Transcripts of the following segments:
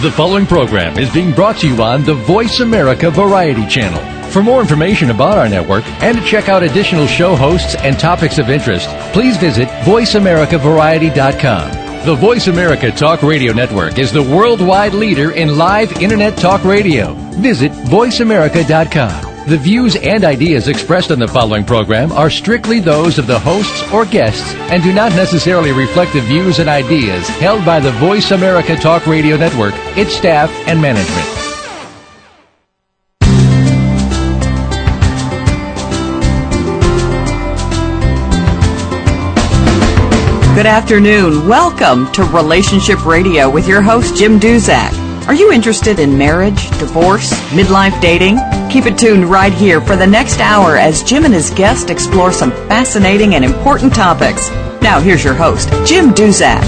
The following program is being brought to you on the Voice America Variety Channel. For more information about our network and to check out additional show hosts and topics of interest, please visit VoiceAmericaVariety.com. The Voice America Talk Radio Network is the worldwide leader in live Internet talk radio. Visit VoiceAmerica.com. The views and ideas expressed on the following program are strictly those of the hosts or guests and do not necessarily reflect the views and ideas held by the Voice America Talk Radio Network, its staff, and management. Good afternoon. Welcome to Relationship Radio with your host, Jim Duzak. Are you interested in marriage, divorce, midlife dating? Keep it tuned right here for the next hour as Jim and his guest explore some fascinating and important topics. Now, here's your host, Jim Duzak.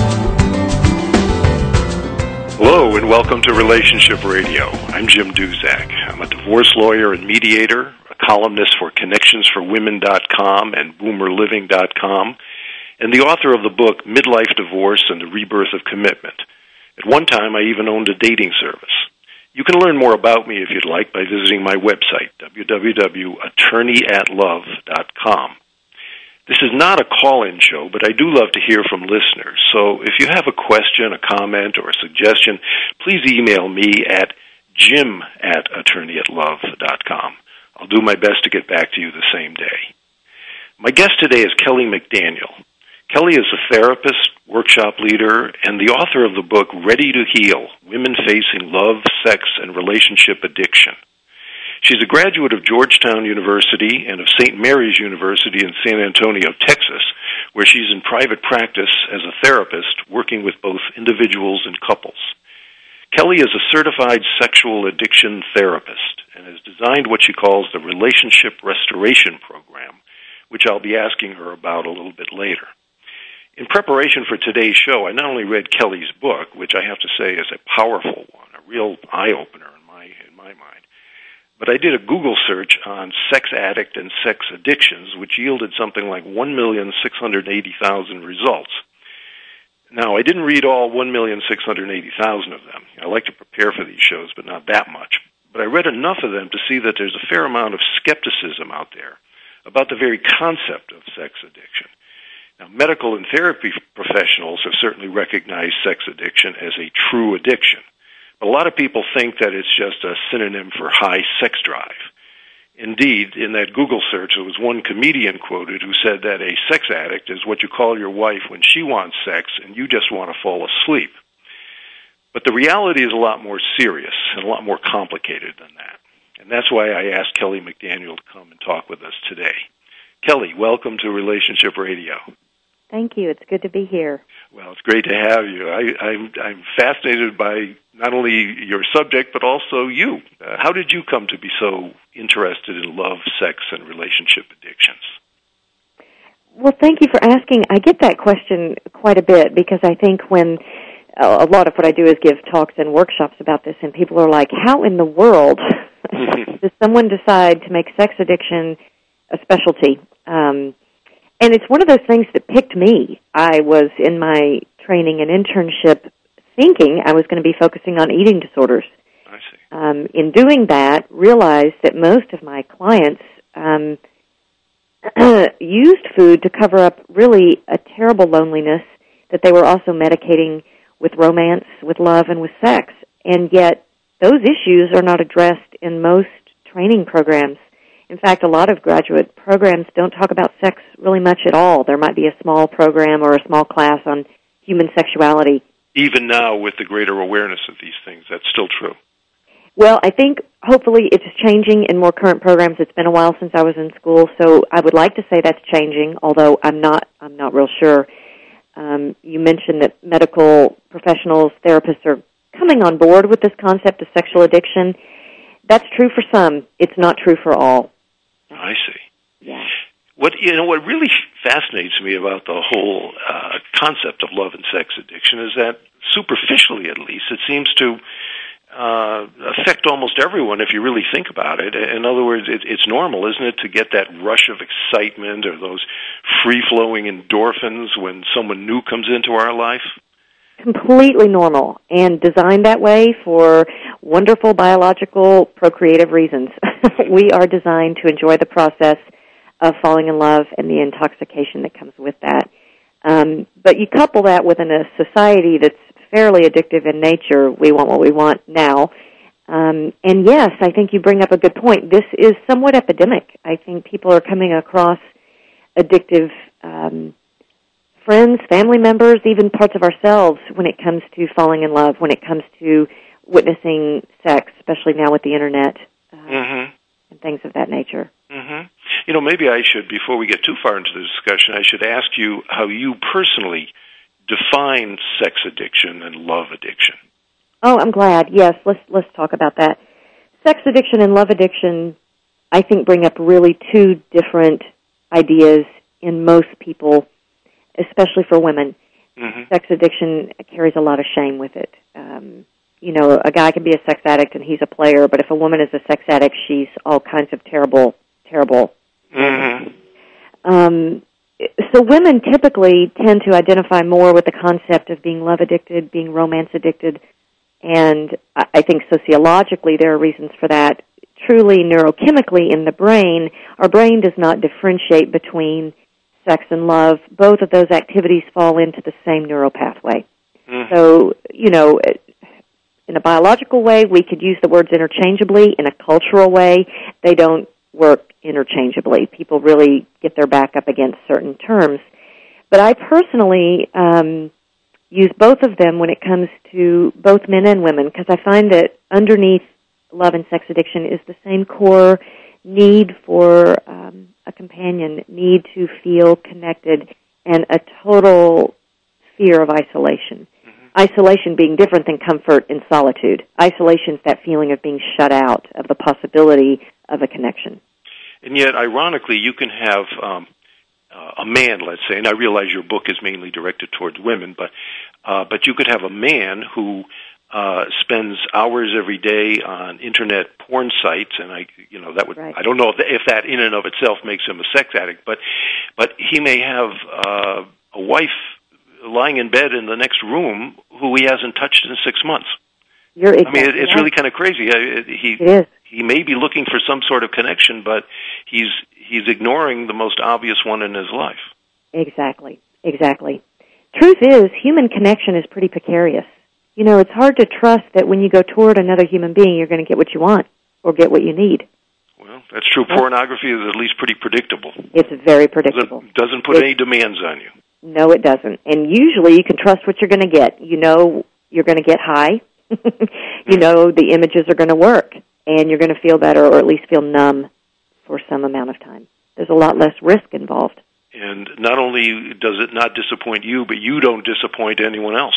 Hello, and welcome to Relationship Radio. I'm Jim Duzak. I'm a divorce lawyer and mediator, a columnist for ConnectionsForWomen.com and BoomerLiving.com, and the author of the book Midlife Divorce and the Rebirth of Commitment. At one time, I even owned a dating service. You can learn more about me if you'd like by visiting my website, www.attorneyatlove.com. This is not a call-in show, but I do love to hear from listeners. So if you have a question, a comment, or a suggestion, please email me at jim@attorneyatlove.com. I'll do my best to get back to you the same day. My guest today is Kelly McDaniel. Kelly is a therapist, workshop leader, and the author of the book Ready to Heal, Women Facing Love, Sex, and Relationship Addiction. She's a graduate of Georgetown University and of St. Mary's University in San Antonio, Texas, where she's in private practice as a therapist working with both individuals and couples. Kelly is a certified sexual addiction therapist and has designed what she calls the Relationship Restoration Program, which I'll be asking her about a little bit later. In preparation for today's show, I not only read Kelly's book, which I have to say is a powerful one, a real eye-opener in my mind, but I did a Google search on sex addict and sex addictions, which yielded something like 1,680,000 results. Now, I didn't read all 1,680,000 of them. I like to prepare for these shows, but not that much. But I read enough of them to see that there's a fair amount of skepticism out there about the very concept of sex addiction. Now, medical and therapy professionals have certainly recognized sex addiction as a true addiction. But a lot of people think that it's just a synonym for high sex drive. Indeed, in that Google search, there was one comedian quoted who said that a sex addict is what you call your wife when she wants sex and you just want to fall asleep. But the reality is a lot more serious and a lot more complicated than that. And that's why I asked Kelly McDaniel to come and talk with us today. Kelly, welcome to Relationship Radio. Thank you. It's good to be here. Well, it's great to have you. I'm fascinated by not only your subject, but also you. How did you come to be so interested in love, sex, and relationship addictions? Well, thank you for asking. I get that question quite a bit because I think when a lot of what I do is give talks and workshops about this, and people are like, how in the world does someone decide to make sex addiction a specialty? And it's one of those things that picked me. I was in my training and internship thinking I was going to be focusing on eating disorders. I see. In doing that, realized that most of my clients used food to cover up really a terrible loneliness that they were also medicating with romance, with love, and with sex. And yet those issues are not addressed in most training programs. In fact, a lot of graduate programs don't talk about sex really much at all. There might be a small program or a small class on human sexuality. Even now, with the greater awareness of these things, that's still true. Well, I think hopefully it's changing in more current programs. It's been a while since I was in school, so I would like to say that's changing, although I'm not real sure. You mentioned that medical professionals, therapists are coming on board with this concept of sexual addiction. That's true for some. It's not true for all. I see. Yeah. What really fascinates me about the whole concept of love and sex addiction is that, superficially at least, it seems to affect almost everyone if you really think about it. In other words, it's normal, isn't it, to get that rush of excitement or those free-flowing endorphins when someone new comes into our life? completely normal and designed that way for wonderful biological procreative reasons. We are designed to enjoy the process of falling in love and the intoxication that comes with that. But you couple that with a society that's fairly addictive in nature. We want what we want now. And yes, I think you bring up a good point. This is somewhat epidemic. I think people are coming across addictive friends, family members, even parts of ourselves when it comes to falling in love, when it comes to witnessing sex, especially now with the Internet and things of that nature. Mm-hmm. You know, maybe I should, before we get too far into the discussion, I should ask you how you personally define sex addiction and love addiction. Oh, I'm glad. Yes, let's talk about that. Sex addiction and love addiction, I think, bring up really two different ideas in most people, especially for women. Mm-hmm. Sex addiction carries a lot of shame with it. You know, a guy can be a sex addict and he's a player, but if a woman is a sex addict, she's all kinds of terrible. Mm-hmm. So women typically tend to identify more with the concept of being love addicted, being romance addicted, and I think sociologically there are reasons for that. Truly neurochemically in the brain, our brain does not differentiate between sex and love. Both of those activities fall into the same neural pathway. Mm-hmm. So, you know, in a biological way, we could use the words interchangeably. In a cultural way, they don't work interchangeably. People really get their back up against certain terms. But I personally use both of them when it comes to both men and women, because I find that underneath love and sex addiction is the same core need for a companion, need to feel connected, and a total fear of isolation. Isolation being different than comfort and solitude. Isolation is that feeling of being shut out, of the possibility of a connection. And yet, ironically, you can have a man, let's say, and I realize your book is mainly directed towards women, but you could have a man who spends hours every day on internet porn sites, and that would right. I don't know if that in and of itself makes him a sex addict, but he may have a wife lying in bed in the next room who he hasn't touched in 6 months. You're exactly it's right. really kind of crazy. It is. He may be looking for some sort of connection, but he's ignoring the most obvious one in his life. Exactly. Truth is, human connection is pretty precarious. You know, it's hard to trust that when you go toward another human being, you're going to get what you want or get what you need. Well, that's true. Pornography is at least pretty predictable. It's very predictable. Doesn't put any demands on you. No, it doesn't. And usually you can trust what you're going to get. You know you're going to get high. You know the images are going to work, and you're going to feel better or at least feel numb for some amount of time. There's a lot less risk involved. And not only does it not disappoint you, but you don't disappoint anyone else.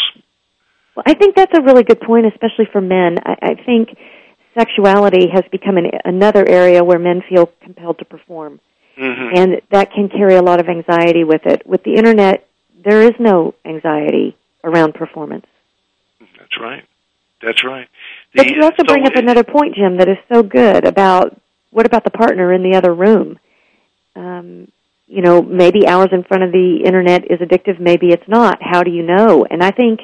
Well, I think that's a really good point, especially for men. I think sexuality has become another area where men feel compelled to perform. Mm-hmm. And that can carry a lot of anxiety with it. With the Internet, there is no anxiety around performance. That's right. But you also bring up another point, Jim, that is so good about what about the partner in the other room? You know, maybe hours in front of the Internet is addictive, maybe it's not. How do you know? And I think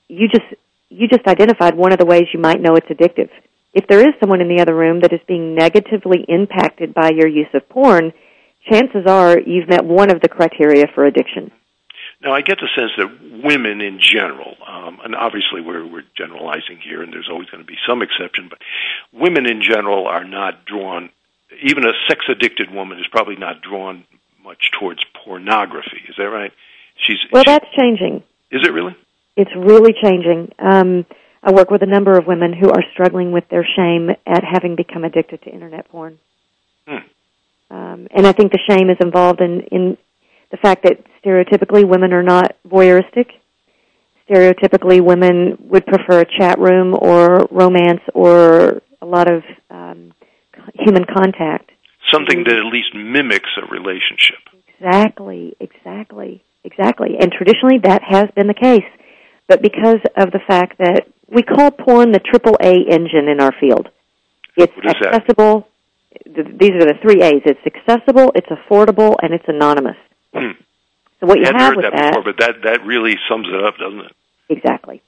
you just identified one of the ways you might know it's addictive. If there is someone in the other room that is being negatively impacted by your use of porn, chances are you've met one of the criteria for addiction. Now, I get the sense that women in general, and obviously we're generalizing here, and there's always going to be some exception, but women in general are not drawn, even a sex-addicted woman is probably not drawn much towards pornography. Is that right? That's changing. Is it really? It's really changing. I work with a number of women who are struggling with their shame at having become addicted to Internet porn. And I think the shame is involved in the fact that stereotypically women are not voyeuristic. Stereotypically women would prefer a chat room or romance or a lot of human contact. Something that at least mimics a relationship. Exactly. And traditionally that has been the case. But because of the fact that we call porn the AAA engine in our field. It's accessible. These are the 3 A's. It's accessible, it's affordable, and it's anonymous. So what you have with that... Before, but that really sums it up, doesn't it? Exactly.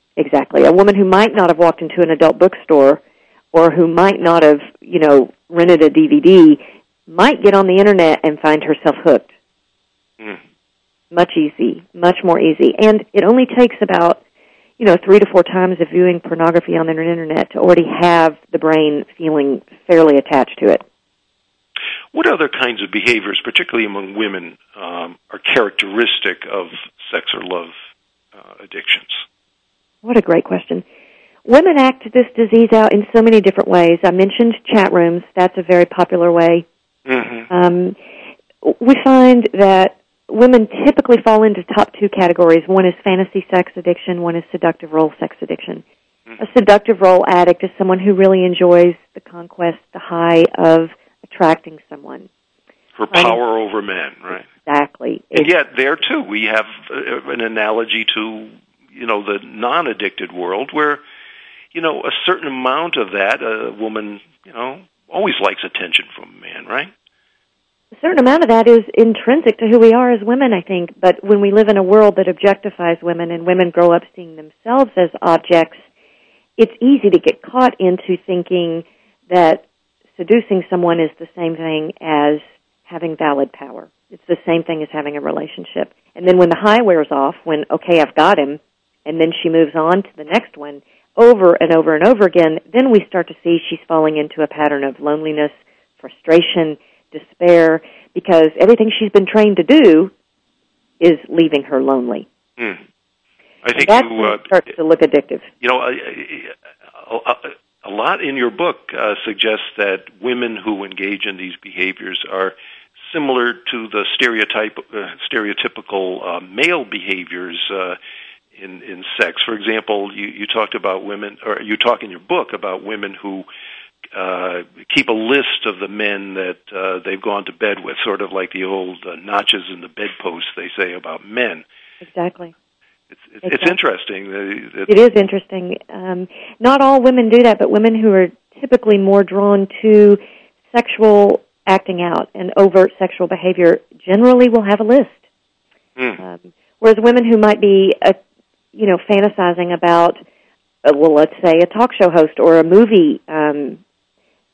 A woman who might not have walked into an adult bookstore or who might not have, rented a DVD might get on the Internet and find herself hooked. Much more easy. And it only takes about, 3 to 4 times of viewing pornography on the Internet to already have the brain feeling fairly attached to it. What other kinds of behaviors, particularly among women, are characteristic of sex or love addictions? What a great question. Women act this disease out in so many different ways. I mentioned chat rooms. That's a very popular way. We find that women typically fall into top 2 categories. One is fantasy sex addiction. One is seductive role sex addiction. A seductive role addict is someone who really enjoys the conquest, the high of attracting someone. Her power over men, right? Exactly. And yet there, too, we have an analogy to, the non-addicted world where, a certain amount of that, a woman, always likes attention from a man, right? A certain amount of that is intrinsic to who we are as women, I think. But when we live in a world that objectifies women and women grow up seeing themselves as objects, it's easy to get caught into thinking that seducing someone is the same thing as having valid power. It's the same thing as having a relationship. And then when the high wears off, when, okay, I've got him, and then she moves on to the next one, over and over and over again, then we start to see she's falling into a pattern of loneliness, frustration, despair, because everything she's been trained to do is leaving her lonely. I think that's when it starts to look addictive. A lot in your book suggests that women who engage in these behaviors are similar to the stereotypical male behaviors in sex. For example, you talked about women, or you talk in your book about women who keep a list of the men that they've gone to bed with, sort of like the old notches in the bedpost they say about men. Exactly. It's interesting. It is interesting. Not all women do that, but women who are typically more drawn to sexual acting out and overt sexual behavior generally will have a list. Whereas women who might be, fantasizing about, let's say a talk show host or a movie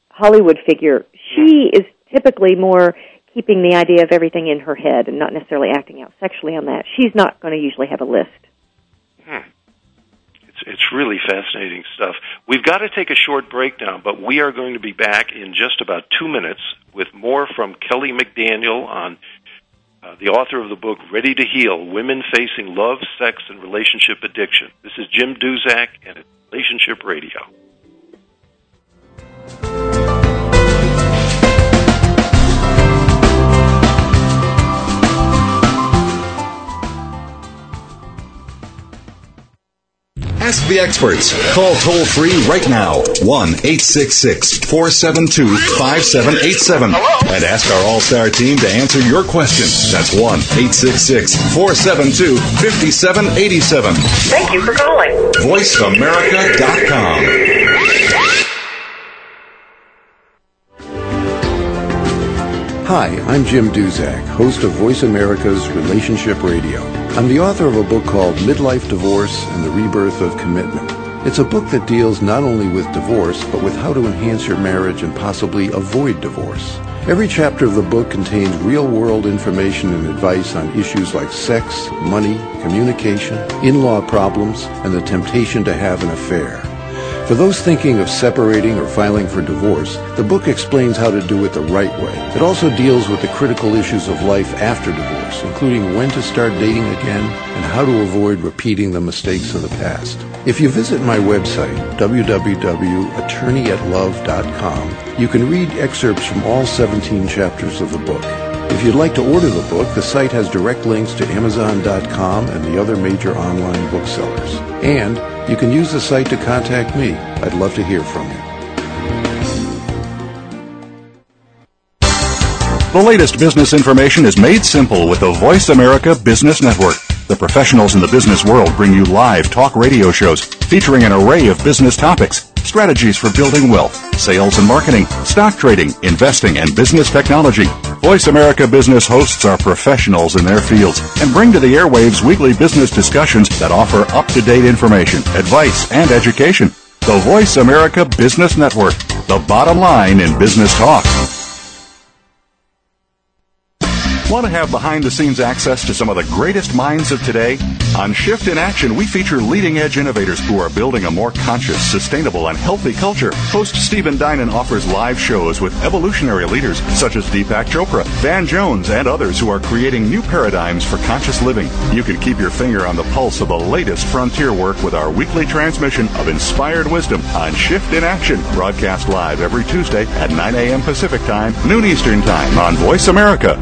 Hollywood figure, she is typically more keeping the idea of everything in her head and not necessarily acting out sexually on that. She's not going to usually have a list. It's really fascinating stuff. We've got to take a short break now, but we are going to be back in just about 2 minutes with more from Kelly McDaniel on the author of the book, Ready to Heal, Women Facing Love, Sex, and Relationship Addiction. This is Jim Duzak, and it's Relationship Radio. Ask the experts. Call toll-free right now, 1-866-472-5787. And ask our All-Star team to answer your question. That's 1-866-472-5787. Thank you for calling. VoiceAmerica.com. Hi, I'm Jim Duzak, host of Voice America's Relationship Radio. I'm the author of a book called Midlife Divorce and the Rebirth of Commitment. It's a book that deals not only with divorce, but with how to enhance your marriage and possibly avoid divorce. Every chapter of the book contains real-world information and advice on issues like sex, money, communication, in-law problems, and the temptation to have an affair. For those thinking of separating or filing for divorce, the book explains how to do it the right way. It also deals with the critical issues of life after divorce, including when to start dating again and how to avoid repeating the mistakes of the past. If you visit my website, www.attorneyatlove.com, you can read excerpts from all 17 chapters of the book. If you'd like to order the book, the site has direct links to Amazon.com and the other major online booksellers. And you can use the site to contact me. I'd love to hear from you. The latest business information is made simple with the Voice America Business Network. The professionals in the business world bring you live talk radio shows featuring an array of business topics, strategies for building wealth, sales and marketing, stock trading, investing, and business technology. Voice America Business hosts are professionals in their fields and bring to the airwaves weekly business discussions that offer up-to-date information, advice, and education. The Voice America Business Network, the bottom line in business talk. Want to have behind-the-scenes access to some of the greatest minds of today? On Shift in Action, we feature leading-edge innovators who are building a more conscious, sustainable, and healthy culture. Host Stephen Dinan offers live shows with evolutionary leaders such as Deepak Chopra, Van Jones, and others who are creating new paradigms for conscious living. You can keep your finger on the pulse of the latest frontier work with our weekly transmission of Inspired Wisdom on Shift in Action, broadcast live every Tuesday at 9 a.m. Pacific Time, noon Eastern Time on Voice America.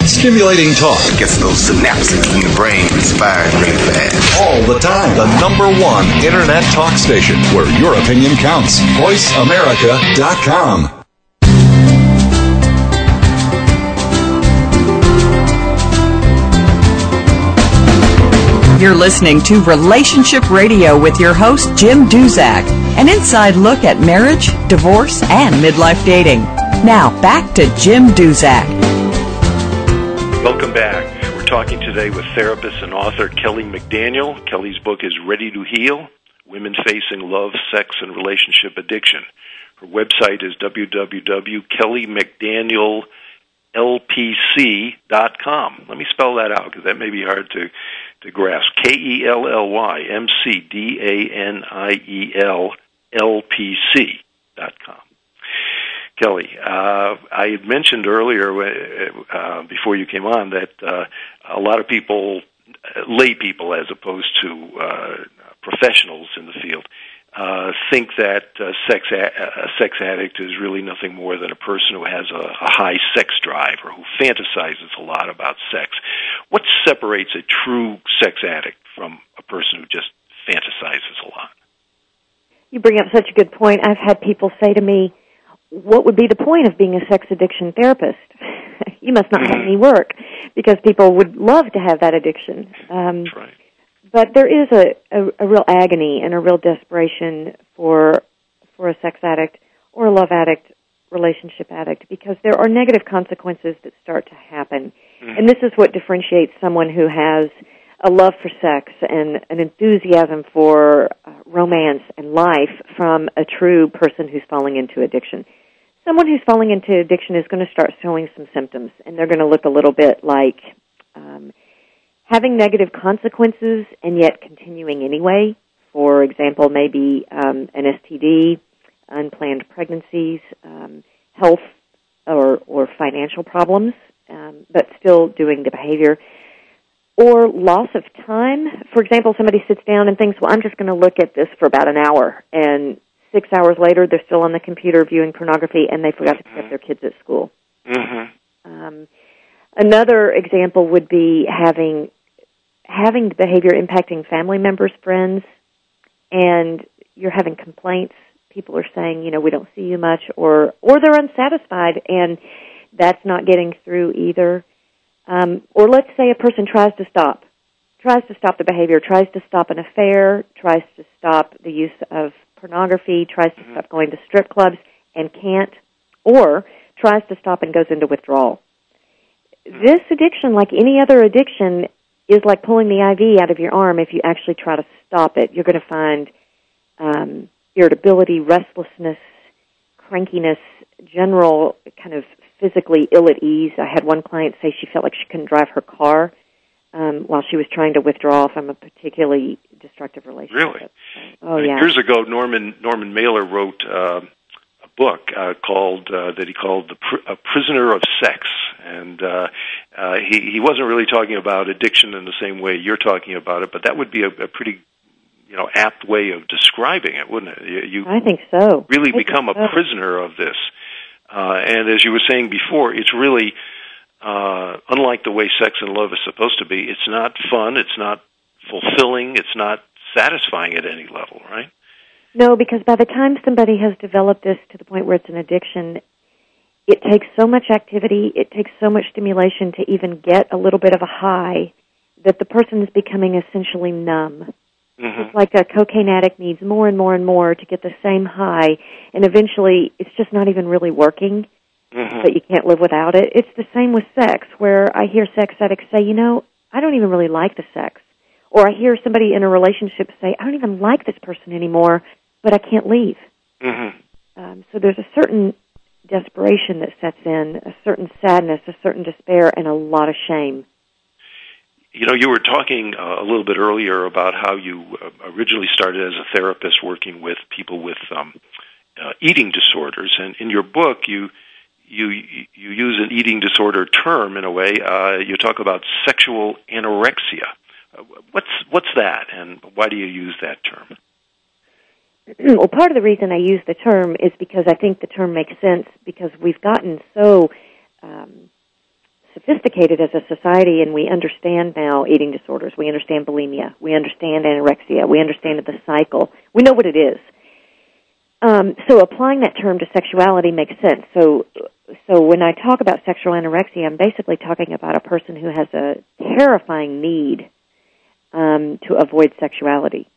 Stimulating talk. Gets those synapses in the brain inspired really fast. All the time. The #1 Internet talk station where your opinion counts. VoiceAmerica.com. You're listening to Relationship Radio with your host, Jim Duzak, an inside look at marriage, divorce, and midlife dating. Now, back to Jim Duzak. Welcome back. We're talking today with therapist and author Kelly McDaniel. Kelly's book is Ready to Heal, Women Facing Love, Sex, and Relationship Addiction. Her website is www.kellymcdaniellpc.com. Let me spell that out because that may be hard to grasp. KELLYMCDANIELLPC.com. Kelly, I had mentioned earlier before you came on that a lot of people, lay people as opposed to professionals in the field, think that a sex addict is really nothing more than a person who has a high sex drive or who fantasizes a lot about sex. What separates a true sex addict from a person who just fantasizes a lot? You bring up such a good point. I've had people say to me, what would be the point of being a sex addiction therapist? You must not have any work, because people would love to have that addiction. That's right. But there is a real agony and a real desperation for a sex addict or a love addict, relationship addict, because there are negative consequences that start to happen. Mm-hmm. And this is what differentiates someone who has a love for sex and an enthusiasm for romance and life from a true person who's falling into addiction. Someone who's falling into addiction is going to start showing some symptoms, and they're going to look a little bit like having negative consequences and yet continuing anyway. For example, maybe an STD, unplanned pregnancies, health or financial problems, but still doing the behavior. Or loss of time. For example, somebody sits down and thinks, well, I'm just going to look at this for about an hour, and 6 hours later they're still on the computer viewing pornography and they forgot to pick up their kids at school. Mm-hmm. Another example would be having the behavior impacting family members, friends, and you're having complaints. People are saying, we don't see you much, or they're unsatisfied, and that's not getting through either. Or let's say a person tries to stop the behavior, tries to stop an affair, tries to stop the use of pornography, tries to stop going to strip clubs and can't, or tries to stop and goes into withdrawal. This addiction, like any other addiction, is like pulling the IV out of your arm. If you actually try to stop it, you're going to find irritability, restlessness, crankiness, general kind of physically ill at ease. I had one client say she felt like she couldn't drive her car while she was trying to withdraw from a particularly destructive relationship. Really? Oh, yeah. Years ago, Norman Mailer wrote a book that he called A Prisoner of Sex, and he wasn't really talking about addiction in the same way you're talking about it, but that would be a pretty apt way of describing it, wouldn't it? I think so. Really become a prisoner of this. And as you were saying before, it's really, unlike the way sex and love is supposed to be, it's not fun, it's not fulfilling, it's not satisfying at any level, right? No, because by the time somebody has developed this to the point where it's an addiction, it takes so much activity, it takes so much stimulation to even get a little bit of a high that the person is becoming essentially numb. Mm-hmm. It's like a cocaine addict needs more and more and more to get the same high, and eventually it's just not even really working. but you can't live without it. It's the same with sex, where I hear sex addicts say, I don't even really like the sex. Or I hear somebody in a relationship say, I don't even like this person anymore, but I can't leave. So there's a certain desperation that sets in, a certain sadness, a certain despair, and a lot of shame. You were talking a little bit earlier about how you originally started as a therapist working with people with eating disorders, and in your book you use an eating disorder term in a way. You talk about sexual anorexia. What's that, and why do you use that term? Well, part of the reason I use the term is because I think the term makes sense because we've gotten so sophisticated as a society, and we understand now eating disorders. We understand bulimia. We understand anorexia. We understand the cycle. We know what it is. So applying that term to sexuality makes sense. So when I talk about sexual anorexia, I'm basically talking about a person who has a terrifying need to avoid sexuality.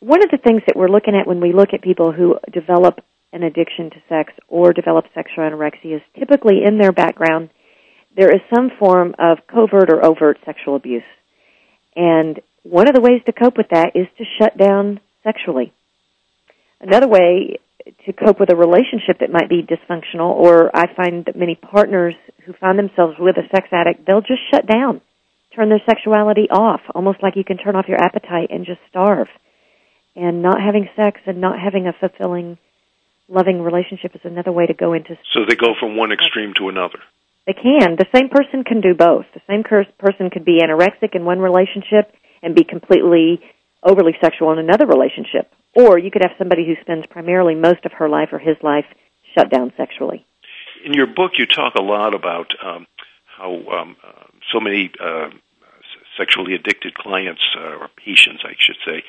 One of the things that we're looking at when we look at people who develop an addiction to sex or develop sexual anorexia is typically in their background there is some form of covert or overt sexual abuse. And one of the ways to cope with that is to shut down sexually. Another way to cope with a relationship that might be dysfunctional, or I find that many partners who find themselves with a sex addict, they'll just shut down, turn their sexuality off, almost like you can turn off your appetite and just starve. And not having sex and not having a fulfilling, loving relationship is another way to go into... So they go from one extreme to another. They can. The same person can do both. The same person could be anorexic in one relationship and be completely overly sexual in another relationship. Or you could have somebody who spends primarily most of her life or his life shut down sexually. In your book, you talk a lot about how so many sexually addicted clients, or patients, I should say,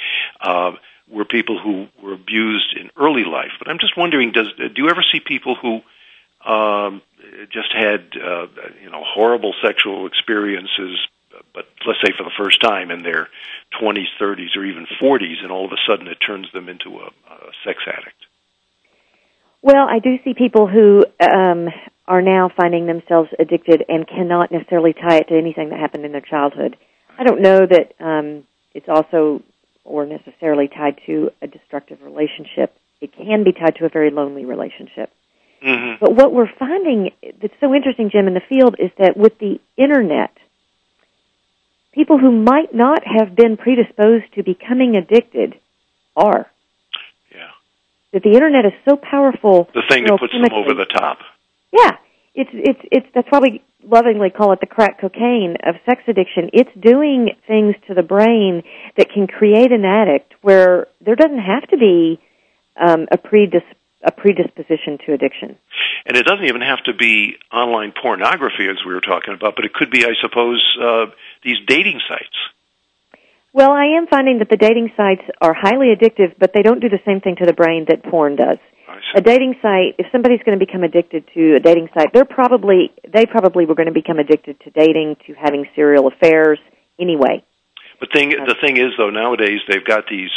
were people who were abused in early life. But I'm just wondering, do you ever see people who just had horrible sexual experiences, but let's say for the first time in their 20s, 30s, or even 40s, and all of a sudden it turns them into a sex addict? Well, I do see people who are now finding themselves addicted and cannot necessarily tie it to anything that happened in their childhood. I don't know that it's also or necessarily tied to a destructive relationship. It can be tied to a very lonely relationship. Mm-hmm. But what we're finding that's so interesting, Jim, in the field is that with the Internet, people who might not have been predisposed to becoming addicted are. Yeah. That the Internet is so powerful. The thing that puts them over the top. Yeah. It's that's why we lovingly call it the crack cocaine of sex addiction. It's doing things to the brain that can create an addict where there doesn't have to be a predisposition to addiction. And it doesn't even have to be online pornography, as we were talking about, but it could be, I suppose, these dating sites. Well, I am finding that the dating sites are highly addictive, but they don't do the same thing to the brain that porn does. A dating site, if somebody's going to become addicted to a dating site, they probably were going to become addicted to dating, to having serial affairs anyway. But the thing is, though, nowadays they've got these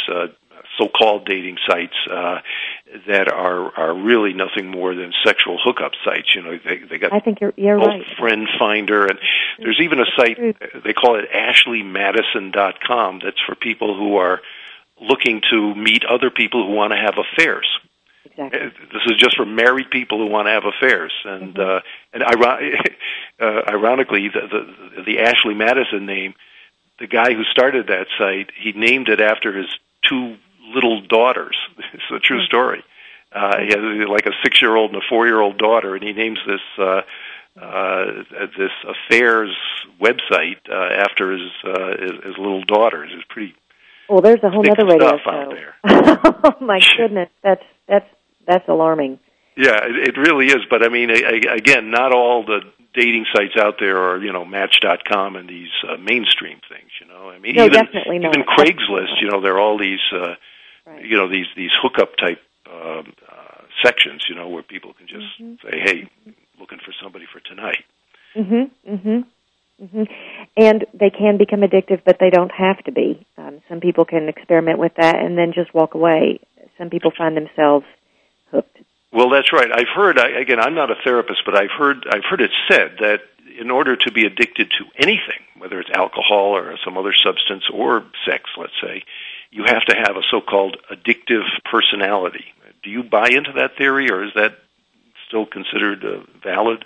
so-called dating sites that are really nothing more than sexual hookup sites. You know, they got I think you're right. Friend Finder, and there's even a site, they call it AshleyMadison.com, that's for people who are looking to meet other people who want to have affairs. Exactly. This is just for married people who want to have affairs, and ironically, the Ashley Madison name, the guy who started that site, he named it after his two little daughters. It's a true story. He has like a 6-year-old and a 4-year-old daughter, and he names this affairs website after his little daughters. It's pretty. Well, there's a whole other radio show out there. Oh my goodness, that's alarming. Yeah, it really is. But I mean, again, not all the dating sites out there are, Match.com and these mainstream things. I mean, no, definitely not. Even Craigslist. There are all these, right. These hookup type sections. Where people can just say, "Hey, looking for somebody for tonight." And they can become addictive, but they don't have to be. Some people can experiment with that and then just walk away. Some people find themselves hooked. Well, that's right. I've heard, again, I'm not a therapist, but I've heard it said that in order to be addicted to anything, whether it's alcohol or some other substance or sex, let's say, you have to have a so-called addictive personality. Do you buy into that theory, or is that still considered valid?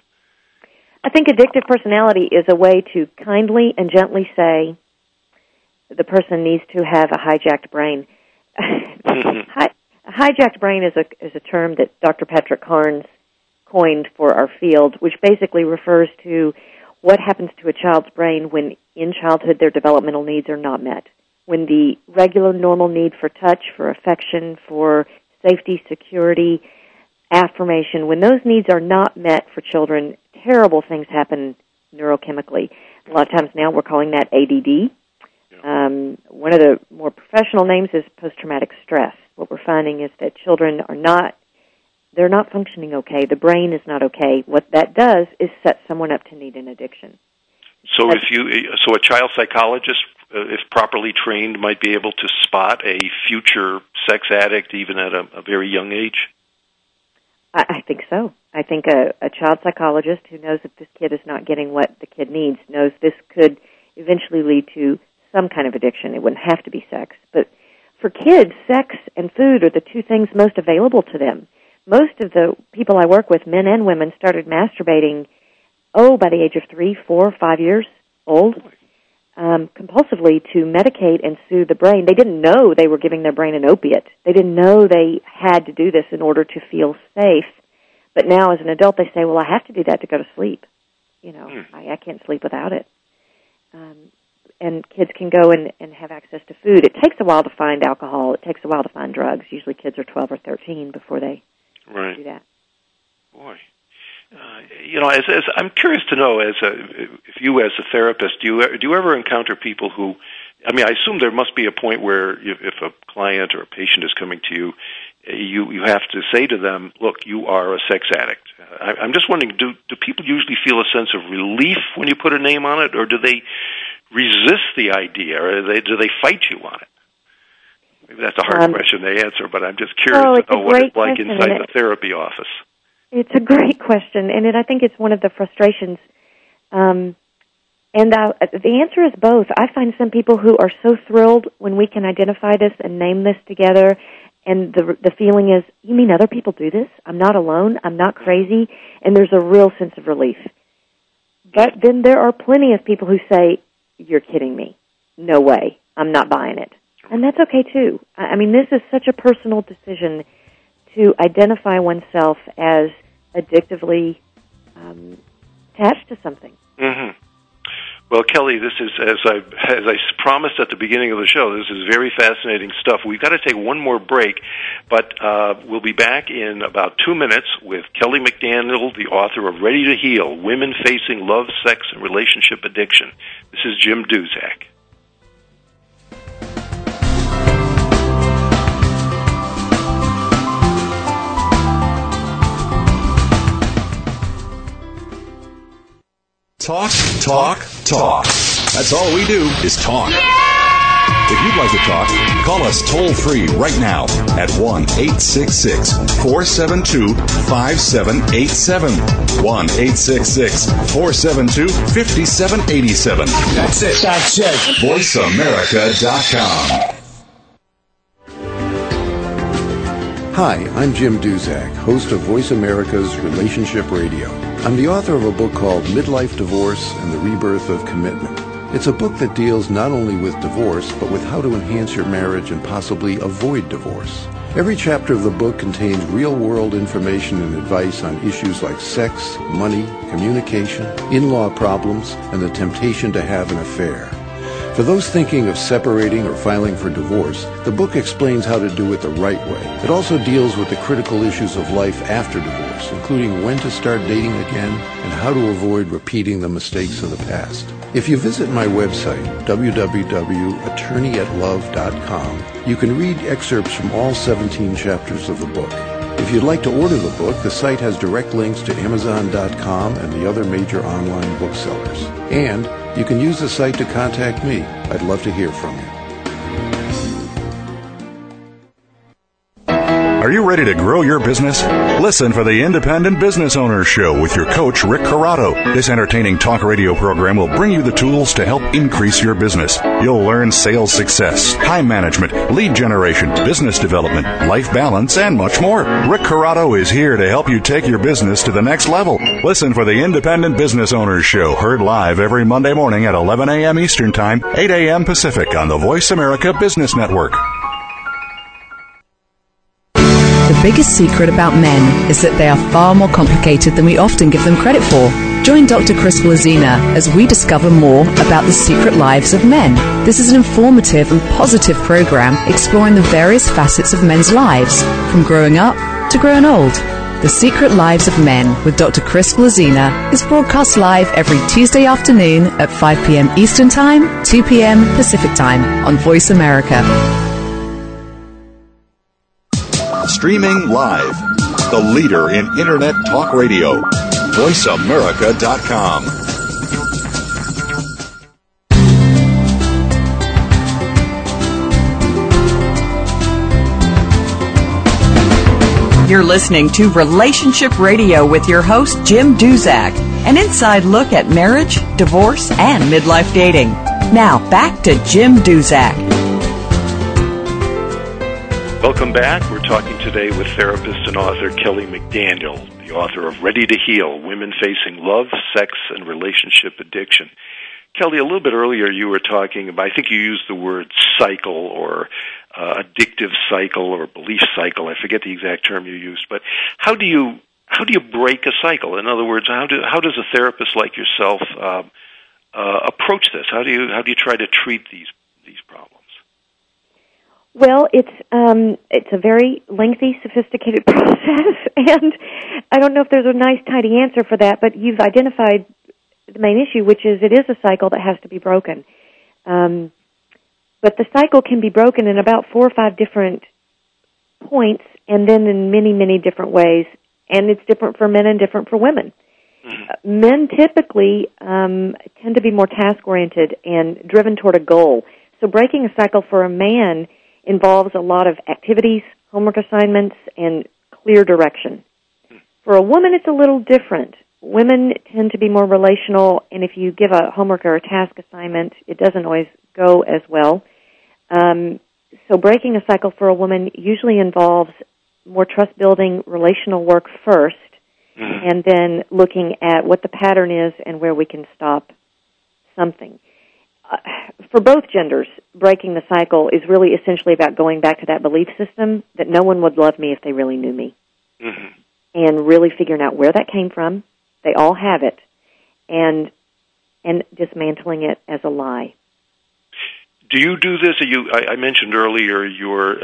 I think addictive personality is a way to kindly and gently say the person needs to have a hijacked brain. A hijacked brain is a term that Dr. Patrick Carnes coined for our field, which basically refers to what happens to a child's brain when in childhood their developmental needs are not met. When the regular normal need for touch, for affection, for safety, security, affirmation, when those needs are not met for children, terrible things happen neurochemically. A lot of times now we're calling that ADD. One of the more professional names is post-traumatic stress. What we're finding is that children they're not functioning okay. The brain is not okay. What that does is set someone up to need an addiction. So a child psychologist, if properly trained, might be able to spot a future sex addict even at a very young age? I think so. I think a child psychologist who knows that this kid is not getting what the kid needs knows this could eventually lead to some kind of addiction. It wouldn't have to be sex. But for kids, sex and food are the two things most available to them. Most of the people I work with, men and women, started masturbating, by the age of 3, 4, 5 years old, compulsively to medicate and soothe the brain. They didn't know they were giving their brain an opiate. They didn't know they had to do this in order to feel safe. But now as an adult they say, well, I have to do that to go to sleep. I can't sleep without it. And kids can go and have access to food. It takes a while to find alcohol. It takes a while to find drugs. Usually kids are 12 or 13 before they do that. Boy. As I'm curious to know, if you as a therapist, do you ever encounter people who, I assume there must be a point where if a client or a patient is coming to you, you have to say to them, look, you are a sex addict. I'm just wondering, do people usually feel a sense of relief when you put a name on it, or do they resist the idea, or do they fight you on it? Maybe that's a hard question to answer, but I'm just curious to know what it's like inside the therapy office. It's a great question, and I think it's one of the frustrations. And the answer is both. I find some people who are so thrilled when we can identify this and name this together, and the feeling is, you mean other people do this? I'm not alone. I'm not crazy. And there's a real sense of relief. But then there are plenty of people who say, you're kidding me. No way. I'm not buying it. And that's okay, too. This is such a personal decision to identify oneself as addictively attached to something. Mm-hmm. Well, Kelly, this is, as I promised at the beginning of the show, this is very fascinating stuff. We've got to take one more break, but we'll be back in about 2 minutes with Kelly McDaniel, the author of Ready to Heal, Women Facing Love, Sex, and Relationship Addiction. This is Jim Duzak. Talk, talk, talk. That's all we do is talk. If you'd like to talk, call us toll-free right now at 1-866-472-5787. 1-866-472-5787. That's it. VoiceAmerica.com. Hi, I'm Jim Duzak, host of Voice America's Relationship Radio. I'm the author of a book called Midlife Divorce and the Rebirth of Commitment. It's a book that deals not only with divorce, but with how to enhance your marriage and possibly avoid divorce. Every chapter of the book contains real-world information and advice on issues like sex, money, communication, in-law problems, and the temptation to have an affair. For those thinking of separating or filing for divorce, the book explains how to do it the right way. It also deals with the critical issues of life after divorce, including when to start dating again and how to avoid repeating the mistakes of the past. If you visit my website, www.attorneyatlove.com, you can read excerpts from all 17 chapters of the book. If you'd like to order the book, the site has direct links to Amazon.com and the other major online booksellers. And you can use the site to contact me. I'd love to hear from you. Are you ready to grow your business? Listen for the Independent Business Owners Show with your coach, Rick Corrado. This entertaining talk radio program will bring you the tools to help increase your business. You'll learn sales success, time management, lead generation, business development, life balance, and much more. Rick Corrado is here to help you take your business to the next level. Listen for the Independent Business Owners Show, heard live every Monday morning at 11 a.m. Eastern Time, 8 a.m. Pacific on the Voice America Business Network. The biggest secret about men is that they are far more complicated than we often give them credit for. Join Dr. Chris Blazina as we discover more about the secret lives of men. This is an informative and positive program exploring the various facets of men's lives, from growing up to growing old. The Secret Lives of Men with Dr. Chris Blazina is broadcast live every Tuesday afternoon at 5 p.m. Eastern Time, 2 p.m. Pacific Time on Voice America. Streaming live, the leader in Internet talk radio, VoiceAmerica.com. You're listening to Relationship Radio with your host, Jim Duzak, an inside look at marriage, divorce, and midlife dating. Now, back to Jim Duzak. Welcome back. We're talking today with therapist and author Kelly McDaniel, the author of Ready to Heal, Women Facing Love, Sex, and Relationship Addiction. Kelly, a little bit earlier you were talking about, I think you used the word cycle or addictive cycle or belief cycle. I forget the exact term you used, but how do you break a cycle? In other words, how does a therapist like yourself approach this? How do you try to treat these problems? Well, it's a very lengthy, sophisticated process, and I don't know if there's a nice, tidy answer for that, but you've identified the main issue, which is it is a cycle that has to be broken. But the cycle can be broken in about 4 or 5 different points, and then in many, many different ways, and it's different for men and different for women. Mm-hmm. Men typically tend to be more task-oriented and driven toward a goal. So breaking a cycle for a man involves a lot of activities, homework assignments, and clear direction. For a woman, it's a little different. Women tend to be more relational, and if you give a homework or a task assignment, it doesn't always go as well. So breaking a cycle for a woman usually involves more trust-building relational work first, and then looking at what the pattern is and where we can stop something. For both genders, breaking the cycle is really essentially about going back to that belief system that no one would love me if they really knew me. Mm-hmm. And really figuring out where that came from. They all have it. And dismantling it as a lie. Do you do this? I mentioned earlier your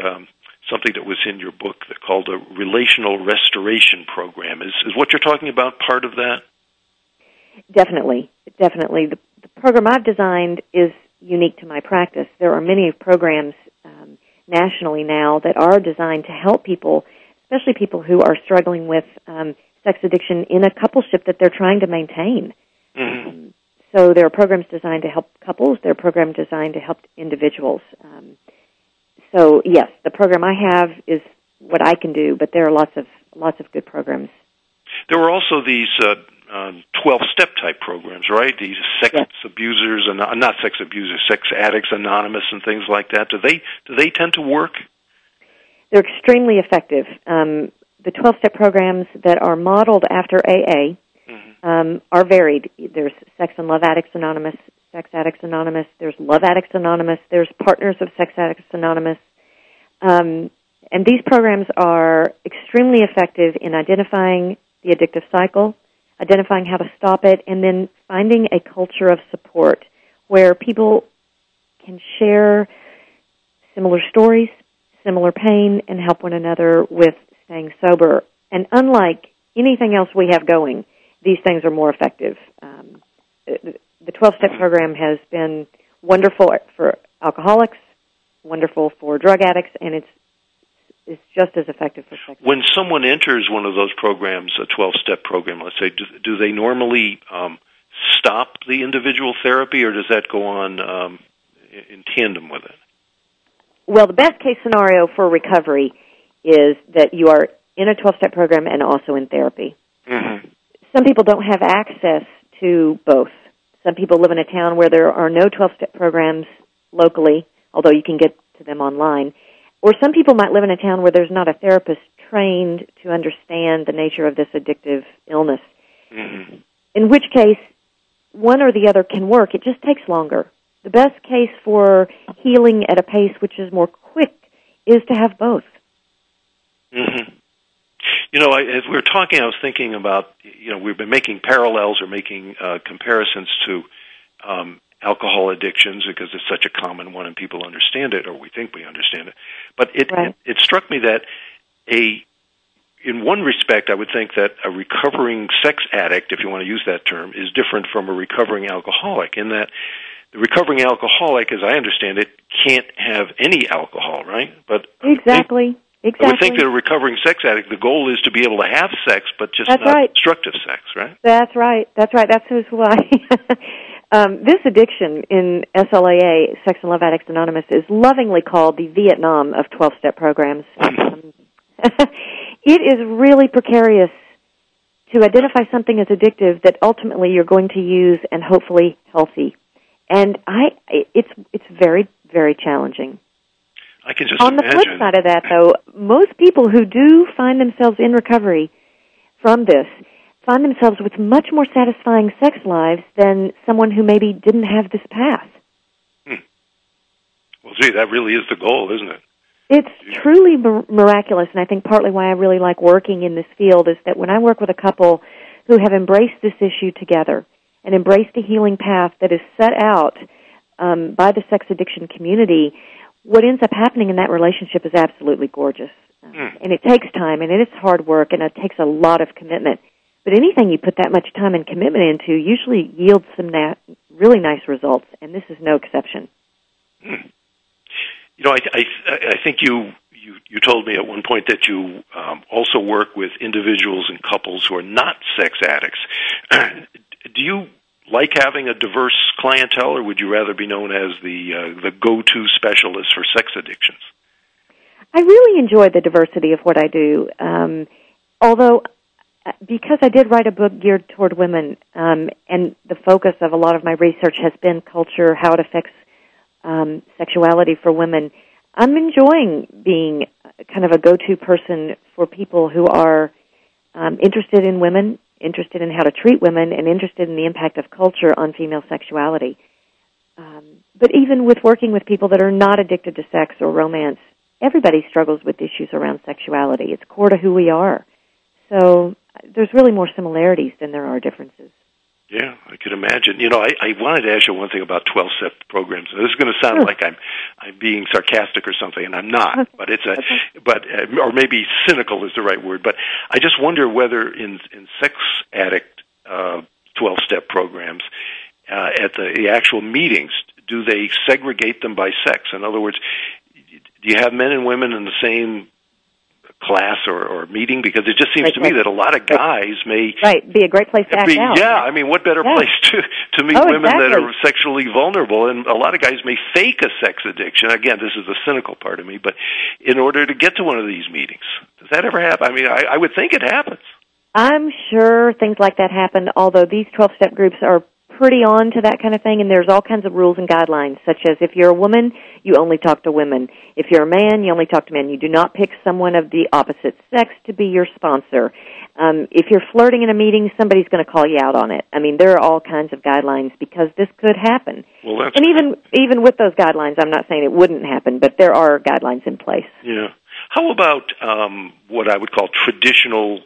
something that was in your book called a relational restoration program. Is what you're talking about part of that? Definitely. The program I've designed is unique to my practice. There are many programs nationally now that are designed to help people, especially people who are struggling with sex addiction in a coupleship that they're trying to maintain. Mm-hmm. So there are programs designed to help couples. There are programs designed to help individuals. So yes, the program I have is what I can do, but there are lots of good programs. There were also these 12-step type programs, right? These sex abusers and not sex abusers, Sex Addicts Anonymous and things like that. Do they tend to work? They're extremely effective. The 12-step programs that are modeled after AA are varied. There's Sex and Love Addicts Anonymous, Sex Addicts Anonymous. There's Love Addicts Anonymous. There's Partners of Sex Addicts Anonymous. And these programs are extremely effective in identifying the addictive cycle, identifying how to stop it, and then finding a culture of support where people can share similar stories, similar pain, and help one another with staying sober. And unlike anything else we have going, these things are more effective. The 12-step program has been wonderful for alcoholics, wonderful for drug addicts, and it's just as effective for sex. When someone enters one of those programs, a 12-step program, let's say, do they normally stop the individual therapy, or does that go on in tandem with it? Well, the best-case scenario for recovery is that you are in a 12-step program and also in therapy. Mm-hmm. Some people don't have access to both. Some people live in a town where there are no 12-step programs locally, although you can get to them online. Or some people might live in a town where there's not a therapist trained to understand the nature of this addictive illness. Mm-hmm. In which case, one or the other can work. It just takes longer. The best case for healing at a pace which is more quick is to have both. Mm-hmm. You know, as we were talking, I was thinking about, we've been making parallels or making comparisons to alcohol addictions because it's such a common one and people understand it, or we think we understand it. But it struck me that in one respect, I would think that a recovering sex addict, if you want to use that term, is different from a recovering alcoholic, in that the recovering alcoholic, as I understand it, can't have any alcohol, right? But Exactly. I would think that a recovering sex addict, the goal is to be able to have sex, but just not destructive sex, right? That's right. That's why this addiction in SLAA, Sex and Love Addicts Anonymous, is lovingly called the Vietnam of 12-step programs. It is really precarious to identify something as addictive that ultimately you're going to use and hopefully healthy. And it's very, very challenging. I can just imagine. On the flip side of that, though, most people who do find themselves in recovery from this find themselves with much more satisfying sex lives than someone who maybe didn't have this path. Well, gee, that really is the goal, isn't it? It's truly miraculous, and I think partly why I really like working in this field is that when I work with a couple who have embraced this issue together and embraced a healing path that is set out by the sex addiction community, what ends up happening in that relationship is absolutely gorgeous. And it takes time, and it is hard work, and it takes a lot of commitment. But anything you put that much time and commitment into usually yields some really nice results, and this is no exception. You know, I think you told me at one point that you also work with individuals and couples who are not sex addicts. Do you like having a diverse clientele, or would you rather be known as the go-to specialist for sex addictions? I really enjoy the diversity of what I do, although because I did write a book geared toward women, and the focus of a lot of my research has been culture, how it affects sexuality for women, I'm enjoying being kind of a go-to person for people who are interested in women, interested in how to treat women, and interested in the impact of culture on female sexuality. But even with working with people that are not addicted to sex or romance, everybody struggles with issues around sexuality. It's core to who we are. So there's really more similarities than there are differences. Yeah, I could imagine. You know, I wanted to ask you one thing about 12-step programs. This is going to sound like I'm being sarcastic or something, and I'm not. But or maybe cynical is the right word. But I just wonder whether in sex addict 12-step programs, at the actual meetings, do they segregate them by sex? In other words, do you have men and women in the same class or meeting? Because it just seems to me that a lot of guys may be a great place to act out. Yeah, I mean, what better place to meet women that are sexually vulnerable? And a lot of guys may fake a sex addiction. Again, this is the cynical part of me, but in order to get to one of these meetings, does that ever happen? I mean, I would think it happens. I'm sure things like that happen, although these 12-step groups are pretty on to that kind of thing, and there's all kinds of rules and guidelines, such as if you're a woman, you only talk to women. If you're a man, you only talk to men. You do not pick someone of the opposite sex to be your sponsor. If you're flirting in a meeting, somebody's going to call you out on it. I mean, there are all kinds of guidelines because this could happen. Well, and even with those guidelines, I'm not saying it wouldn't happen, but there are guidelines in place. Yeah. How about what I would call traditional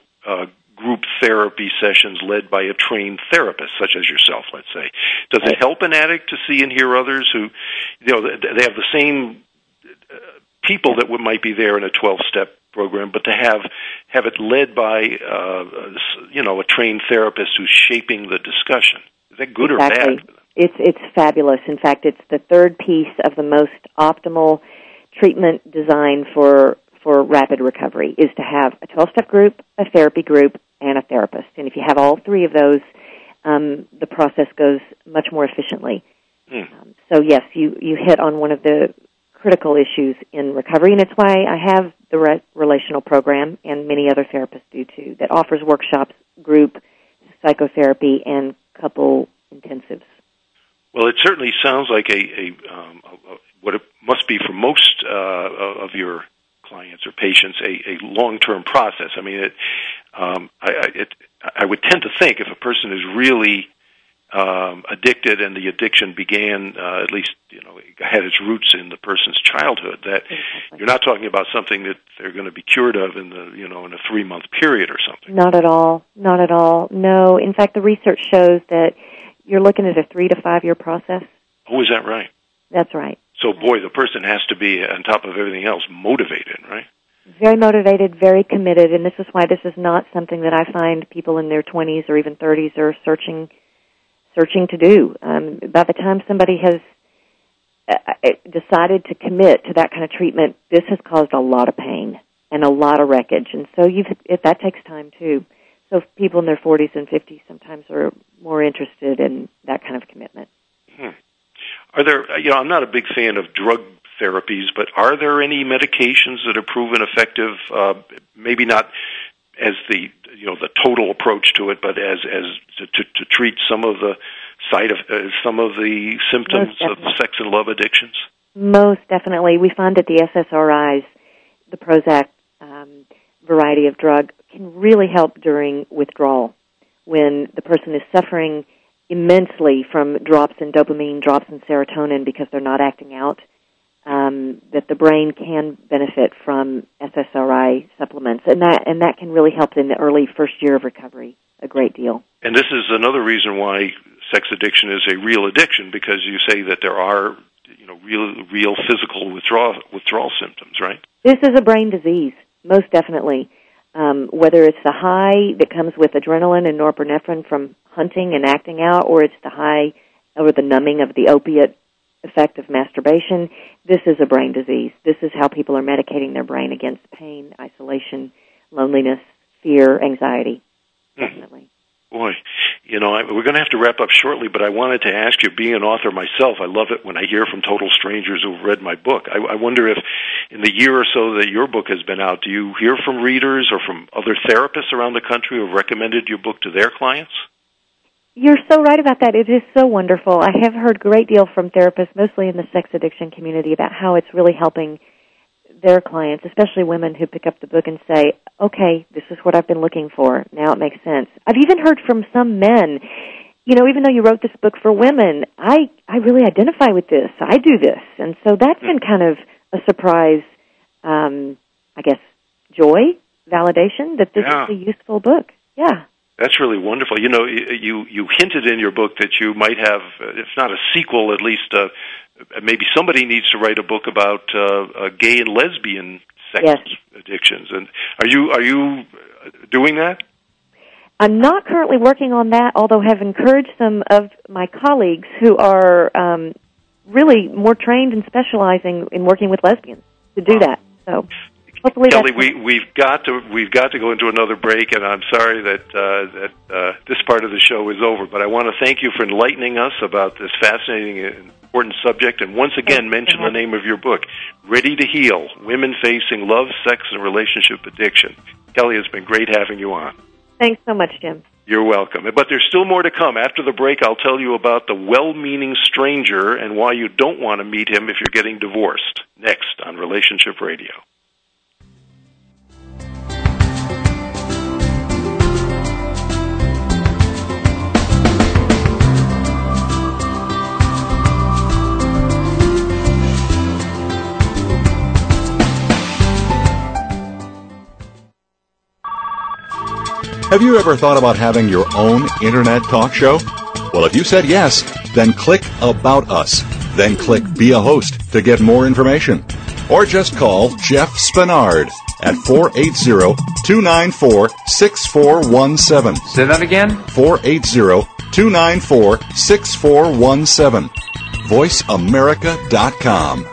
group therapy sessions led by a trained therapist, such as yourself, let's say? Does it help an addict to see and hear others who, they have the same people that might be there in a 12-step program, but to have it led by, a trained therapist who's shaping the discussion? Is that good or bad? It's fabulous. In fact, it's the third piece of the most optimal treatment design for rapid recovery, is to have a 12-step group, a therapy group, and a therapist. And if you have all three of those, the process goes much more efficiently. So yes, you hit on one of the critical issues in recovery, and it's why I have the relational program, and many other therapists do too, that offers workshops, group psychotherapy, and couple intensives. Well, it certainly sounds like what it must be for most of your clients or patients a long-term process. I mean, I would tend to think if a person is really addicted and the addiction began, at least, had its roots in the person's childhood, that you're not talking about something that they're going to be cured of in a 3-month period or something. Not at all. Not at all. No. In fact, the research shows that you're looking at a 3 to 5 year process. Oh, is that right? That's right. So, boy, the person has to be, on top of everything else, motivated, right? Very motivated, very committed, and this is why this is not something that I find people in their 20s or even 30s are searching to do. By the time somebody has decided to commit to that kind of treatment, this has caused a lot of pain and a lot of wreckage, and so that takes time too. So people in their 40s and 50s sometimes are more interested in that kind of commitment. Are there, I'm not a big fan of drug therapies, but are there any medications that have proven effective, maybe not as the total approach to it, but as to treat some of the some of the symptoms of sex and love addictions? Most definitely. We find that the SSRIs, the Prozac variety of drug, can really help during withdrawal when the person is suffering immensely from drops in dopamine, drops in serotonin because they're not acting out, that the brain can benefit from SSRI supplements, and that can really help in the early first year of recovery a great deal. And this is another reason why sex addiction is a real addiction, because you say that there are real physical withdrawal symptoms, right? This is a brain disease, most definitely. Whether it's the high that comes with adrenaline and norepinephrine from hunting and acting out, or it's the high or the numbing of the opiate effect of masturbation, this is a brain disease. This is how people are medicating their brain against pain, isolation, loneliness, fear, anxiety. Definitely. Boy, we're going to have to wrap up shortly, but I wanted to ask you, being an author myself, I love it when I hear from total strangers who've read my book. I wonder if in the year or so that your book has been out, do you hear from readers or from other therapists around the country who have recommended your book to their clients? You're so right about that. It is so wonderful. I have heard a great deal from therapists, mostly in the sex addiction community, about how it's really helping their clients, especially women who pick up the book and say, okay, this is what I've been looking for. Now it makes sense. I've even heard from some men, even though you wrote this book for women, I really identify with this. I do this. And so that's been kind of a surprise, joy, validation that this is a useful book. Yeah. That's really wonderful. You hinted in your book that you might have, if not a sequel, at least maybe somebody needs to write a book about gay and lesbian sex addictions. And are you doing that? I'm not currently working on that, although have encouraged some of my colleagues who are really more trained and specializing in working with lesbians to do that. So hopefully, Kelly, we've got to go into another break, and I'm sorry that this part of the show is over. But I want to thank you for enlightening us about this fascinating and important subject. And once again, mention the name of your book, "Ready to Heal: Women Facing Love, Sex, and Relationship Addiction." Kelly, it's been great having you on. Thanks so much, Jim. You're welcome. But there's still more to come. After the break, I'll tell you about the well-meaning stranger and why you don't want to meet him if you're getting divorced. Next on Relationship Radio. Have you ever thought about having your own internet talk show? Well, if you said yes, then click About Us. Then click Be a Host to get more information. Or just call Jeff Spinard at 480-294-6417. Say that again? 480-294-6417. VoiceAmerica.com.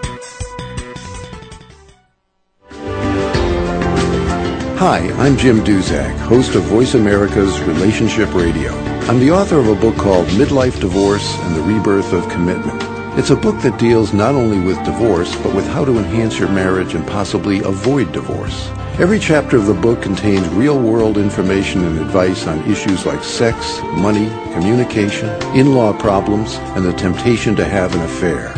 Hi, I'm Jim Duzak, host of Voice America's Relationship Radio. I'm the author of a book called Midlife Divorce and the Rebirth of Commitment. It's a book that deals not only with divorce, but with how to enhance your marriage and possibly avoid divorce. Every chapter of the book contains real-world information and advice on issues like sex, money, communication, in-law problems, and the temptation to have an affair.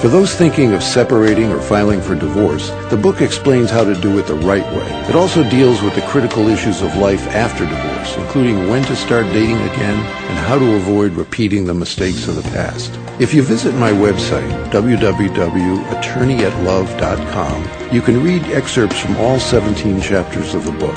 For those thinking of separating or filing for divorce, the book explains how to do it the right way. It also deals with the critical issues of life after divorce, including when to start dating again and how to avoid repeating the mistakes of the past. If you visit my website, www.attorneyatlove.com, you can read excerpts from all 17 chapters of the book.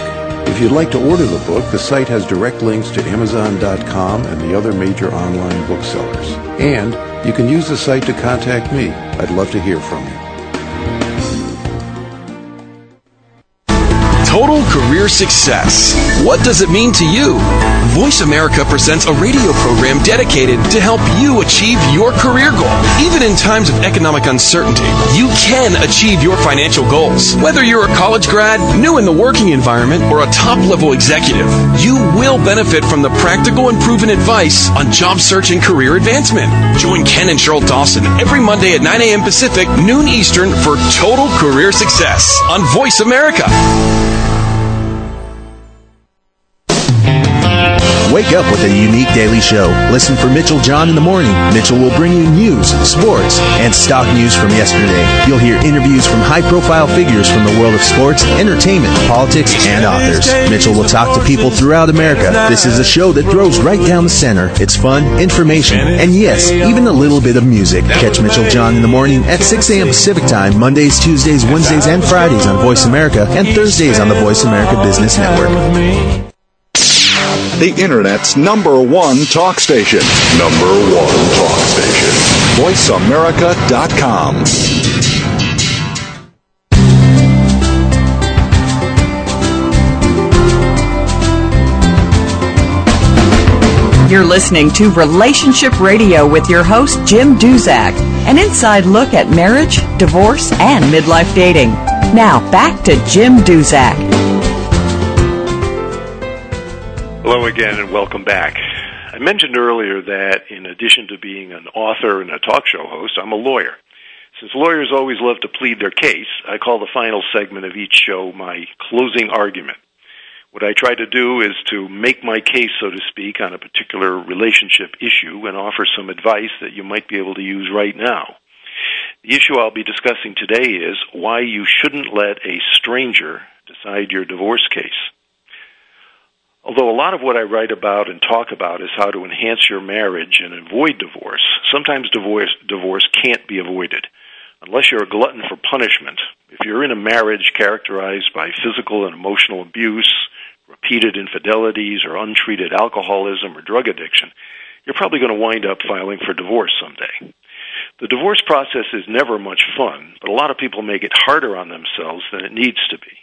If you'd like to order the book, the site has direct links to Amazon.com and the other major online booksellers. And you can use the site to contact me. I'd love to hear from you. Total career success. What does it mean to you? Voice America presents a radio program dedicated to help you achieve your career goal. Even in times of economic uncertainty, you can achieve your financial goals. Whether you're a college grad, new in the working environment, or a top-level executive, you will benefit from the practical and proven advice on job search and career advancement. Join Ken and Cheryl Dawson every Monday at 9 a.m. Pacific, noon Eastern for Total Career Success on Voice America. Wake up with a unique daily show. Listen for Mitchell John in the morning. Mitchell will bring you news, sports, and stock news from yesterday. You'll hear interviews from high-profile figures from the world of sports, entertainment, politics, and authors. Mitchell will talk to people throughout America. This is a show that throws right down the center. It's fun, information, and yes, even a little bit of music. Catch Mitchell John in the morning at 6 a.m. Pacific Time, Mondays, Tuesdays, Wednesdays, and Fridays on Voice America, and Thursdays on the Voice America Business Network. The Internet's #1 talk station. #1 talk station. VoiceAmerica.com. You're listening to Relationship Radio with your host, Jim Duzak, an inside look at marriage, divorce, and midlife dating. Now, back to Jim Duzak. Hello again and welcome back. I mentioned earlier that in addition to being an author and a talk show host, I'm a lawyer. Since lawyers always love to plead their case, I call the final segment of each show my closing argument. What I try to do is to make my case, so to speak, on a particular relationship issue and offer some advice that you might be able to use right now. The issue I'll be discussing today is why you shouldn't let a stranger decide your divorce case. Although a lot of what I write about and talk about is how to enhance your marriage and avoid divorce, sometimes divorce can't be avoided. Unless you're a glutton for punishment, if you're in a marriage characterized by physical and emotional abuse, repeated infidelities, or untreated alcoholism or drug addiction, you're probably going to wind up filing for divorce someday. The divorce process is never much fun, but a lot of people make it harder on themselves than it needs to be.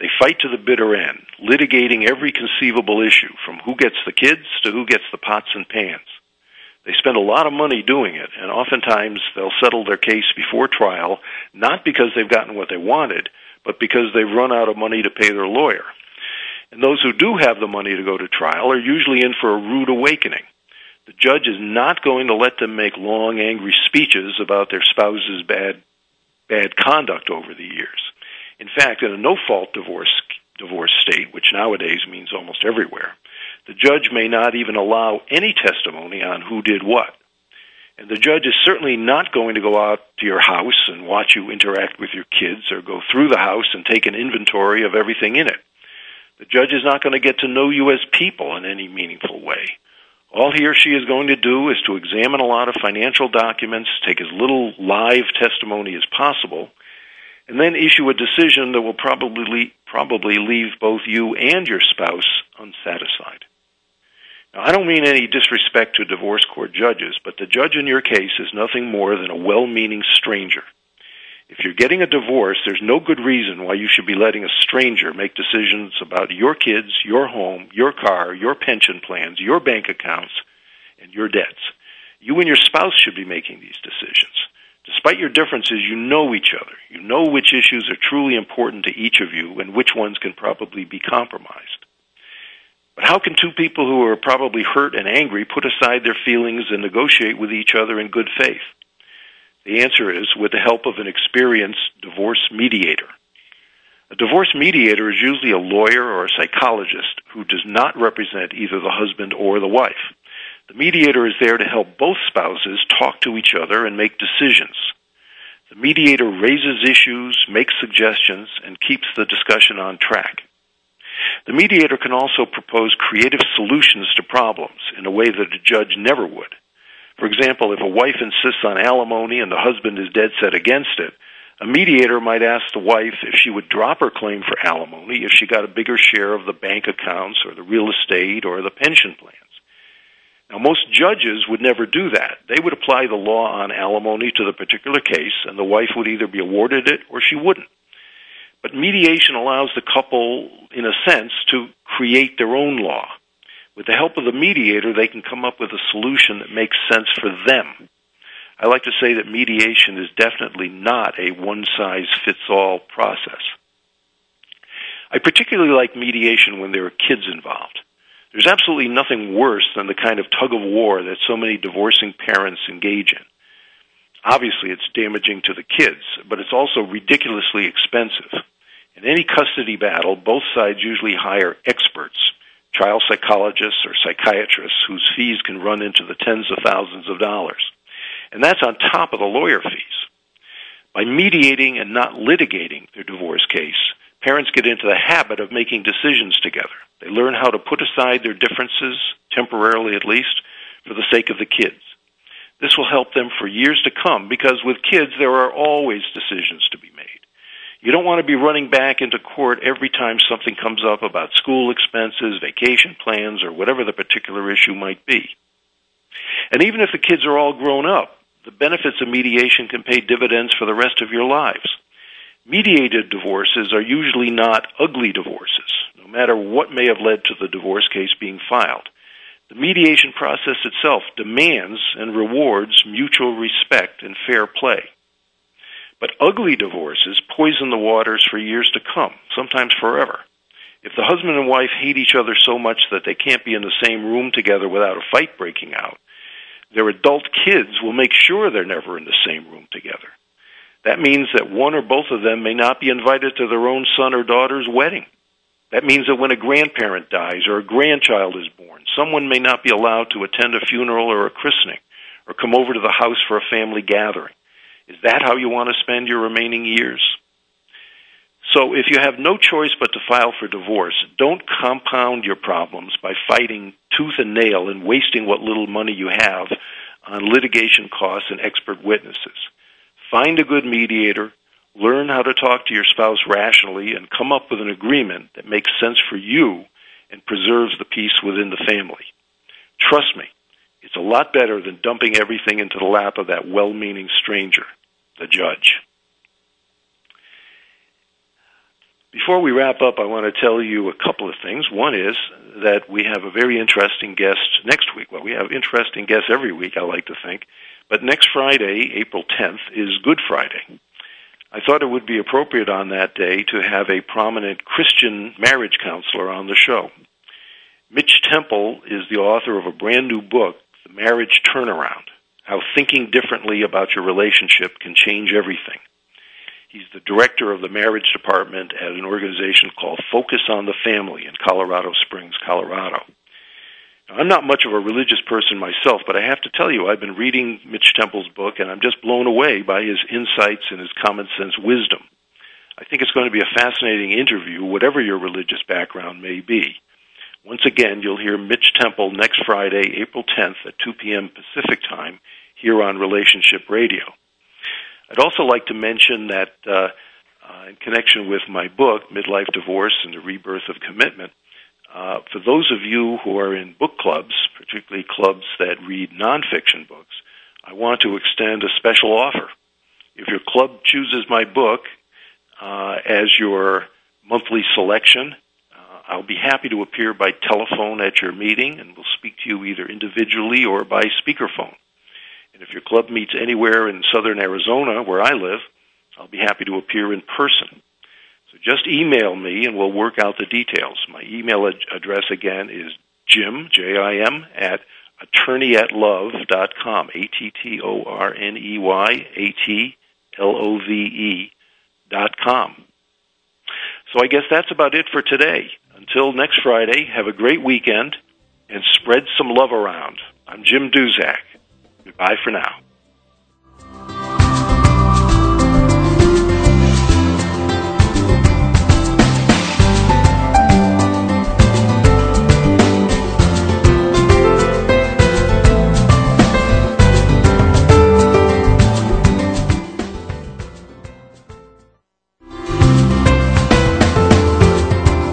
They fight to the bitter end, litigating every conceivable issue, from who gets the kids to who gets the pots and pans. They spend a lot of money doing it, and oftentimes they'll settle their case before trial, not because they've gotten what they wanted, but because they've run out of money to pay their lawyer. And those who do have the money to go to trial are usually in for a rude awakening. The judge is not going to let them make long, angry speeches about their spouse's bad conduct over the years. In fact, in a no-fault divorce state, which nowadays means almost everywhere, the judge may not even allow any testimony on who did what. And the judge is certainly not going to go out to your house and watch you interact with your kids or go through the house and take an inventory of everything in it. The judge is not going to get to know you as people in any meaningful way. All he or she is going to do is to examine a lot of financial documents, take as little live testimony as possible, and then issue a decision that will probably leave both you and your spouse unsatisfied. Now, I don't mean any disrespect to divorce court judges, but the judge in your case is nothing more than a well-meaning stranger. If you're getting a divorce, there's no good reason why you should be letting a stranger make decisions about your kids, your home, your car, your pension plans, your bank accounts, and your debts. You and your spouse should be making these decisions. Despite your differences, you know each other. You know which issues are truly important to each of you and which ones can probably be compromised. But how can two people who are probably hurt and angry put aside their feelings and negotiate with each other in good faith? The answer is with the help of an experienced divorce mediator. A divorce mediator is usually a lawyer or a psychologist who does not represent either the husband or the wife. The mediator is there to help both spouses talk to each other and make decisions. The mediator raises issues, makes suggestions, and keeps the discussion on track. The mediator can also propose creative solutions to problems in a way that a judge never would. For example, if a wife insists on alimony and the husband is dead set against it, a mediator might ask the wife if she would drop her claim for alimony if she got a bigger share of the bank accounts or the real estate or the pension plans. Now, most judges would never do that. They would apply the law on alimony to the particular case, and the wife would either be awarded it or she wouldn't. But mediation allows the couple, in a sense, to create their own law. With the help of the mediator, they can come up with a solution that makes sense for them. I like to say that mediation is definitely not a one-size-fits-all process. I particularly like mediation when there are kids involved. There's absolutely nothing worse than the kind of tug-of-war that so many divorcing parents engage in. Obviously, it's damaging to the kids, but it's also ridiculously expensive. In any custody battle, both sides usually hire experts, child psychologists or psychiatrists whose fees can run into the tens of thousands of dollars. And that's on top of the lawyer fees. By mediating and not litigating their divorce case, parents get into the habit of making decisions together. They learn how to put aside their differences, temporarily at least, for the sake of the kids. This will help them for years to come because with kids there are always decisions to be made. You don't want to be running back into court every time something comes up about school expenses, vacation plans, or whatever the particular issue might be. And even if the kids are all grown up, the benefits of mediation can pay dividends for the rest of your lives. Mediated divorces are usually not ugly divorces, no matter what may have led to the divorce case being filed. The mediation process itself demands and rewards mutual respect and fair play. But ugly divorces poison the waters for years to come, sometimes forever. If the husband and wife hate each other so much that they can't be in the same room together without a fight breaking out, their adult kids will make sure they're never in the same room together. That means that one or both of them may not be invited to their own son or daughter's wedding. That means that when a grandparent dies or a grandchild is born, someone may not be allowed to attend a funeral or a christening or come over to the house for a family gathering. Is that how you want to spend your remaining years? So if you have no choice but to file for divorce, don't compound your problems by fighting tooth and nail and wasting what little money you have on litigation costs and expert witnesses. Find a good mediator, learn how to talk to your spouse rationally, and come up with an agreement that makes sense for you and preserves the peace within the family. Trust me, it's a lot better than dumping everything into the lap of that well-meaning stranger, the judge. Before we wrap up, I want to tell you a couple of things. One is that we have a very interesting guest next week. Well, we have interesting guests every week, I like to think. But next Friday, April 10th, is Good Friday. I thought it would be appropriate on that day to have a prominent Christian marriage counselor on the show. Mitch Temple is the author of a brand new book, The Marriage Turnaround, How Thinking Differently About Your Relationship Can Change Everything. He's the director of the marriage department at an organization called Focus on the Family in Colorado Springs, Colorado. Now, I'm not much of a religious person myself, but I have to tell you, I've been reading Mitch Temple's book, and I'm just blown away by his insights and his common-sense wisdom. I think it's going to be a fascinating interview, whatever your religious background may be. Once again, you'll hear Mitch Temple next Friday, April 10th at 2 p.m. Pacific Time here on Relationship Radio. I'd also like to mention that in connection with my book, Midlife Divorce and the Rebirth of Commitment, for those of you who are in book clubs, particularly clubs that read nonfiction books, I want to extend a special offer. If your club chooses my book as your monthly selection, I'll be happy to appear by telephone at your meeting, and we'll speak to you either individually or by speakerphone. And if your club meets anywhere in southern Arizona, where I live, I'll be happy to appear in person. So just email me, and we'll work out the details. My email address, again, is Jim, J-I-M, at attorneyatlove.com, attorneyatlove.com. So I guess that's about it for today. Until next Friday, have a great weekend and spread some love around. I'm Jim Duzak. Goodbye for now.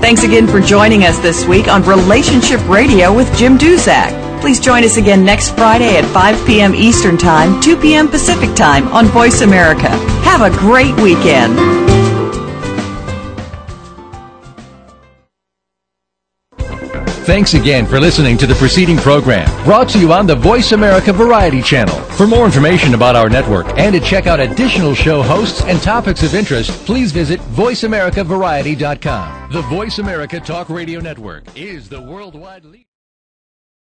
Thanks again for joining us this week on Relationship Radio with Jim Duzak. Please join us again next Friday at 5 p.m. Eastern Time, 2 p.m. Pacific Time on Voice America. Have a great weekend. Thanks again for listening to the preceding program, brought to you on the Voice America Variety Channel. For more information about our network and to check out additional show hosts and topics of interest, please visit VoiceAmericaVariety.com. The Voice America Talk Radio Network is the worldwide leader.